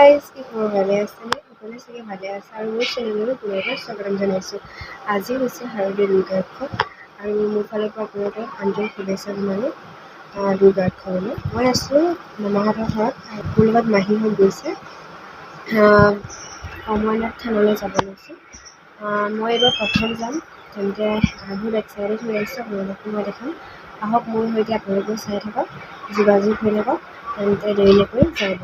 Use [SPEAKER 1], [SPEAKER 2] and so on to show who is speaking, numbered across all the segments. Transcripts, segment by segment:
[SPEAKER 1] Guys, কি খবৰ? ভালে আছেনে? সকলোৱে চাগে ভালে আছে আৰু মোৰ চেনেললৈ পুনৰবাৰ স্বাগতম জনাইছোঁ। আজি হৈছে শাৰদীয় দুৰ্গা উৎসৱ আৰু মোৰ ফালৰ পৰা আপোনালোকক আন্তৰিক শুভেচ্ছা জনালোঁ দুৰ্গা উৎসৱলৈ। মই আছোঁ মামাহঁতৰ ঘৰত, মোৰ লগত মাহীহঁত গৈছে অমৰনাথ থানলৈ যাব লৈছোঁ। মই এইবাৰ প্ৰথম যাম, তেন্তে বহুত এক্সাইটেড হৈ আছোঁ আপোনালোকো মই দেখাম। আহক মোৰ সৈতে আপোনালোকেও চাই থাকক, যোগাযোগ হৈ থাকক, তেন্তে দেৰি নকৰি যাওঁ।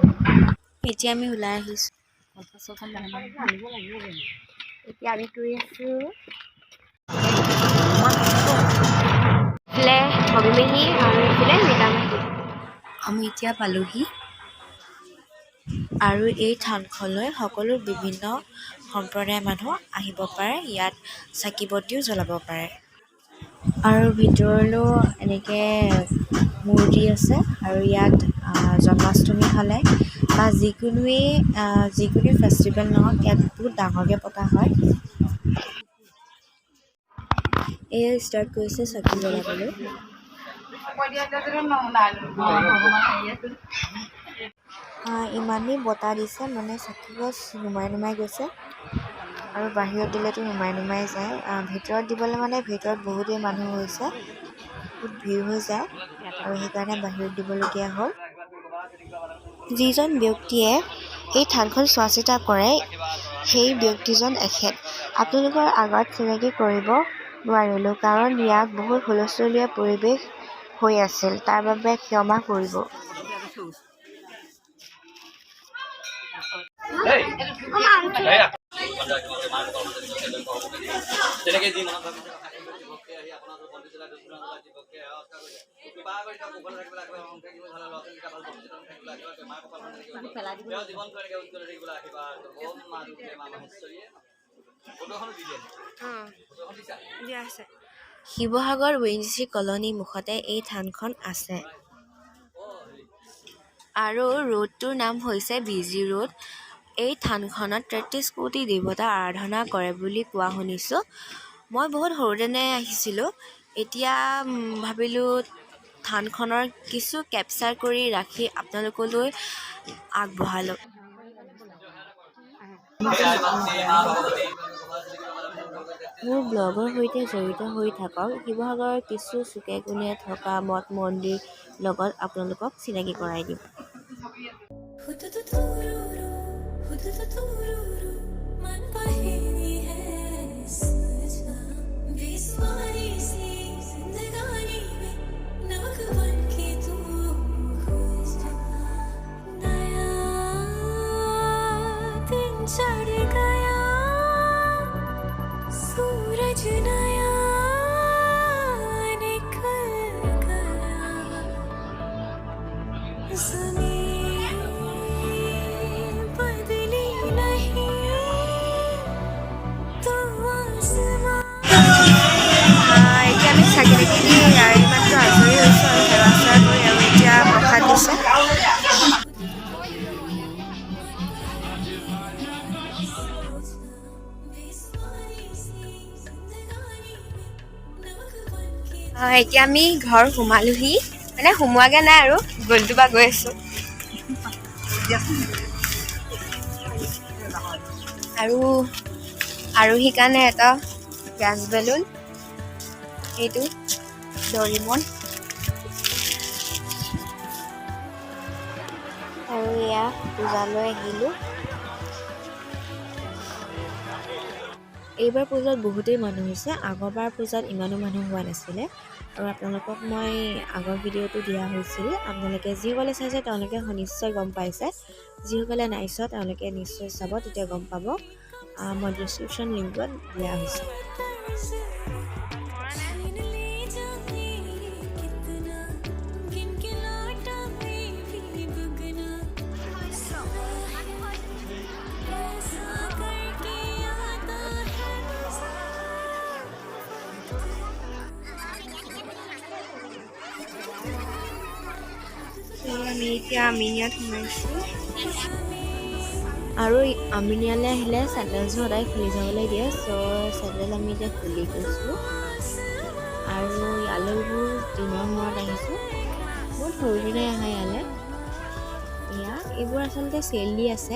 [SPEAKER 1] এতিয়া আমি ওলাই আহিছোঁ। এতিয়া আমি গৈ আছোঁ এইফালে হবিমেহী আৰু এইফালে মিতামাহী। আমি এতিয়া পালোহি আৰু এই থানখনলৈ সকলো বিভিন্ন সম্প্ৰদায়ৰ মানুহ আহিব পাৰে। ইয়াত চাকি বন্তিও জ্বলাব পাৰে আৰু ভিতৰলৈও এনেকৈ মূৰ্তি আছে। আৰু ইয়াত জন্মাষ্টমী হ'লে বা যিকোনো ফেষ্টিভেল নহওক, ইয়াত বহুত ডাঙৰকৈ পতা হয়। এয়া ষ্টাৰ্ট কৰিছে চাকি জ্বলাবলৈ। ইমানেই বতাহ দিছে, মানে চাকি গছ নুমাই নুমাই গৈছে আৰু বাহিৰত দিলেতো নুমাই নুমাই যায়। ভিতৰত দিবলৈ মানে ভিতৰত বহুতেই মানুহ হৈছে, বহুত ভিৰ হৈ যায় আৰু সেইকাৰণে বাহিৰত দিবলগীয়া হ'ল। যিজন ব্যক্তিয়ে এই থানখন চোৱা চিতা কৰে, সেই ব্যক্তিজন এখেত। আপোনালোকৰ আগত চিনাকি কৰিব নোৱাৰিলোঁ, কাৰণ ইয়াত বহুত হুলস্থুলীয়া পৰিৱেশ হৈ আছিল, তাৰ বাবে ক্ষমা কৰিব। শিৱসাগৰ WinGC কলনী মুখতে এই থানখন আছে আৰু ৰোডটোৰ নাম হৈছে BG ৰোড। এই থানখনত 33 কোটি দেৱতা আৰাধনা কৰে বুলি কোৱা শুনিছোঁ। মই বহুত সৰুতেনে আহিছিলোঁ, এতিয়া ভাবিলোঁ থানখনৰ কিছু কেপচাৰ কৰি ৰাখি আপোনালোকলৈ আগবঢ়ালোঁ। মোৰ ব্লগৰ সৈতে জড়িত হৈ থাকক। শিৱসাগৰৰ কিছু চুকে কোণে থকা মঠ মন্দিৰ লগত আপোনালোকক চিনাকি কৰাই দিম। এতিয়া আমি চাকি তাকি দি মাত্ৰ আজৰি হৈছোঁ আৰু সেৱা চেৱা কৰি, আৰু এতিয়া প্ৰসাদ দিছে। এতিয়া আমি ঘৰ সোমালোহি, মানে সোমোৱাগৈ নাই আৰু গলিটোৰ পৰা গৈ আছোঁ। আৰু আৰোহীৰ কাৰণে এটা গেছ বেলুন, এইটো ডৰিমন, আৰু এয়া পূজালৈ আহিলোঁ। এইবাৰ পূজাত বহুতেই মানুহ হৈছে, আগৰবাৰ পূজাত ইমানো মানুহ হোৱা নাছিলে। আৰু আপোনালোকক মই আগৰ ভিডিঅ'টো দিয়া হৈছিল, আপোনালোকে যিসকলে চাইছে তেওঁলোকে নিশ্চয় গম পাইছে, যিসকলে নাই চোৱা তেওঁলোকে নিশ্চয় চাব, তেতিয়া গম পাব। মই ডিছক্ৰিপশ্যন লিংকত দিয়া হৈছে। আমি এতিয়া আমিনিয়াত সোমাইছোঁ আৰু আমিনিয়ালৈ আহিলে চেণ্ডেলযোৰ সদায় খুলি যাবলৈ দিয়ে, চ' চেণ্ডেল আমি এতিয়া খুলি গৈছোঁ। আৰু ইয়ালৈ বহুত দিনৰ মূৰত আহিছোঁ, বহুত সৰুদিনে আহা ইয়ালৈ। এয়া এইবোৰ আচলতে চেল দি আছে।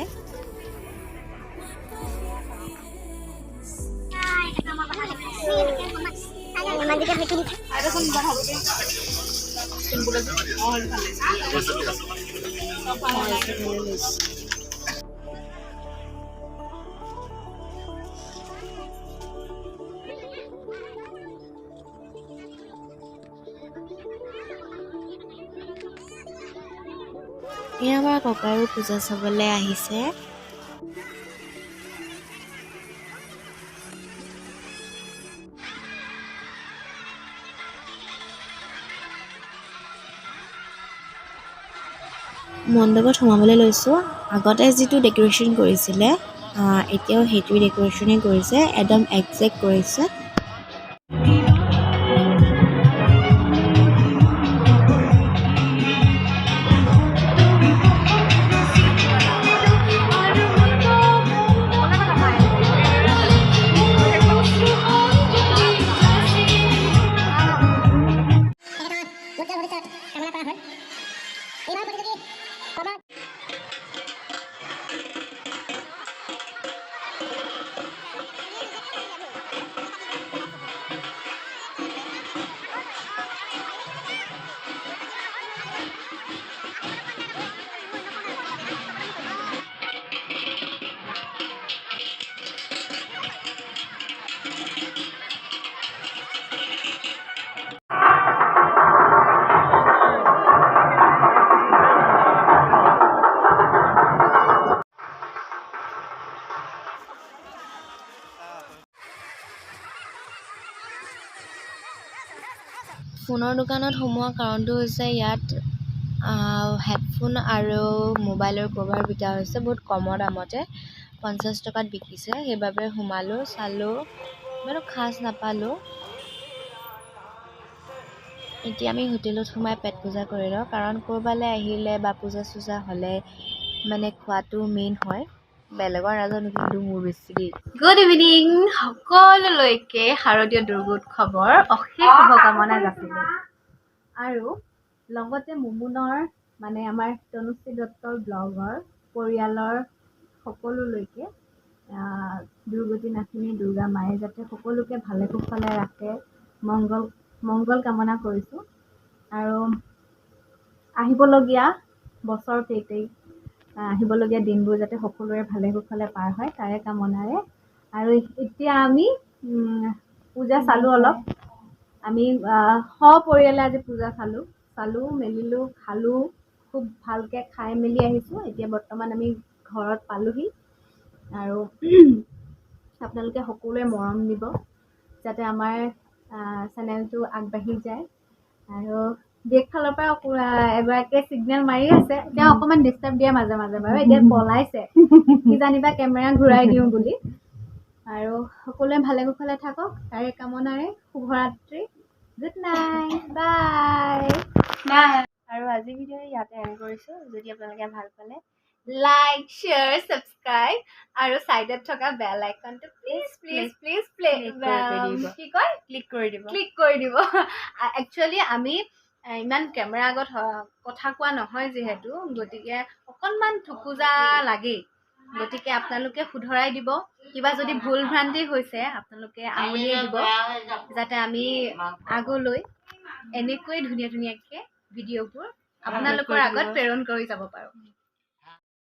[SPEAKER 1] এয়া আমাৰ ককায়ো পূজা চাবলৈ আহিছে। মণ্ডপত সোমাবলৈ লৈছোঁ। আগতে যিটো ডেক'ৰেশ্যন কৰিছিলে এতিয়াও সেইটোৱে ডেক'ৰেশ্যনেই কৰিছে, একদম একজেক্ট কৰিছে। ফোনৰ দোকানত সোমোৱা কাৰণটো হৈছে ইয়াত হেডফোন আৰু মোবাইলৰ কভাৰ বিকা হৈছে বহুত কমৰ দামতে, 50 টকাত বিকিছে। সেইবাবে সোমালোঁ, চালোঁ, ইমানো খাজ নাপালোঁ। এতিয়া আমি হোটেলত সোমাই পেট পূজা কৰি লওঁ, কাৰণ ক'ৰবালৈ আহিলে বা পূজা চূজা হ'লে মানে খোৱাটো মেইন হয়। বেলেগৰ নাজানো কিন্তু মোৰ বেছি দেই। গুড ইভিনিং সকলোলৈকে। শাৰদীয় দুৰ্গোৎসৱৰ অশেষ শুভকামনা যাচিলোঁ। আৰু লগতে মুমুনৰ মানে আমাৰ তনুশ্ৰী দত্তৰ ব্লগৰ পৰিয়ালৰ সকলোলৈকে দুৰ্গতি নাথিনী দুৰ্গা মায়ে যাতে সকলোকে ভালে কুশলে ৰাখে, মংগল কামনা কৰিছোঁ। আৰু আহিবলগীয়া বছৰ আহিবলগীয়া দিনবোৰ যাতে সকলোৰে ভালে কুশলে পাৰ হয় তাৰে কামনাৰে। আৰু এতিয়া আমি পূজা চালোঁ অলপ। আমি সপৰিয়ালে আজি পূজা চালোঁ মেলিলোঁ, খালোঁ, খুব ভালকৈ খাই মেলি আহিছোঁ। এতিয়া বৰ্তমান আমি ঘৰত পালোহি। আৰু আপোনালোকে সকলোৱে মৰম দিব যাতে আমাৰ চেনেলটো আগবাঢ়ি যায়। আৰু বেক ফালৰ পৰা এগৰাকীয়ে চিগনেল মাৰি আছে, তেওঁ অকণমান ডিষ্টাৰ্ব দিয়ে মাজে মাজে বাৰু, এতিয়া পলাইছে কিজানিবা কেমেৰা ঘূৰাই দিওঁ বুলি। আৰু সকলোৱে ভালে কুশলে থাকক তাৰে কামনাৰে। শুভৰাত্ৰি, গুড নাইট, বাই। আৰু আজি ভিডিঅ' ইয়াতে এণ্ড কৰিছোঁ। যদি আপোনালোকে ভাল পালে লাইক, শ্বেয়াৰ, ছাবস্ক্ৰাইব আৰু ছাইডত থকা বেল আইকনটো প্লিজ ক্লিক কৰি দিব। একচুৱেলি আমি ইমান কেমেৰা আগত কথা কোৱা নহয় যিহেতু, গতিকে অকণমান থুকুজা লাগেই। গতিকে আপোনালোকে শুধৰাই দিব। কিবা যদি ভুল ভ্ৰান্তি হৈছে আপোনালোকে আঙুলিয়াই দিব যাতে আমি আগলৈ এনেকৈ ধুনীয়াকৈ ভিডিঅ'বোৰ আপোনালোকৰ আগত প্ৰেৰণ কৰি যাব পাৰোঁ।